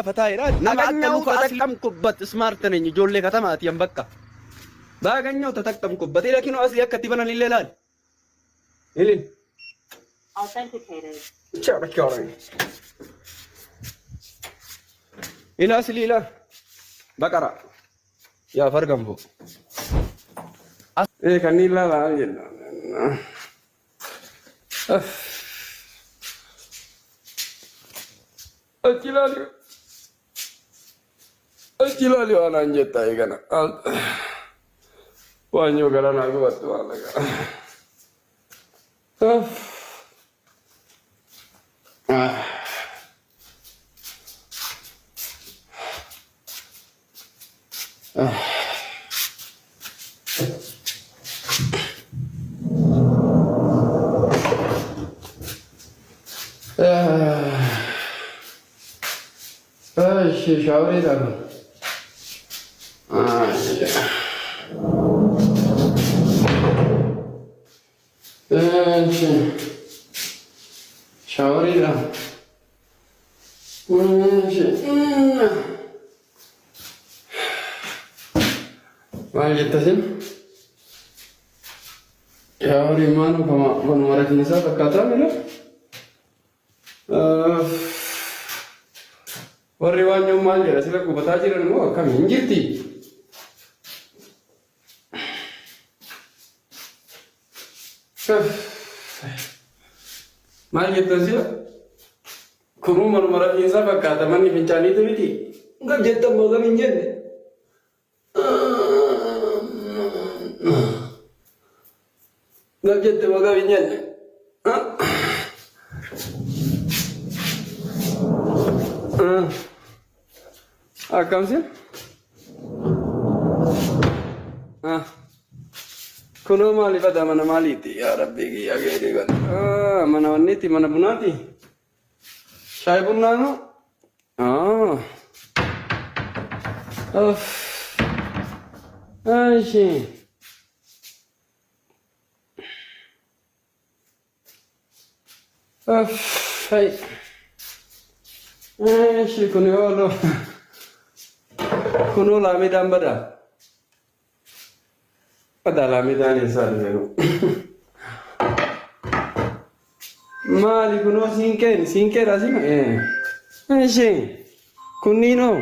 ፈታይራ ናጋኛው ተጠቀምኩበት ስማርት ነኝ ጆሌ ከተማት የምበቃ ባገኘው ተጠቀምኩበት ለኪኖ አስ ያከቲ በነን ይላል ይልን authenticated ቻርቻሪ ኢላስ ሊላ በቀራ ያ ፈርገምቦ ከኒላ ላልና አኪላሊ Achilali wana njeta igana. Wanyo gara nagu batu wala gara. Shower it up. Shower it up. Why get this in? Shower in man, one more of these up a cutter. Worry one young man, yes, look, but I didn't know. Come in, guilty. Maal jettansi kunuu marmara keessa fakkaata manni fincaaniitu miti gab jettan mogam hin jenne gab jette mogam hin jenne akkamsin kunoo maaliif ada mana maaliiti yaa rabbii kiyya geedii gal mana wanniiti mana bunaati shaayii bunnaanu ashi hay ashi kunoo laamidaan badaa Padahal midhaan isaa jiru. Maali kunoo siinqeen asima? Ishee kunniinoo.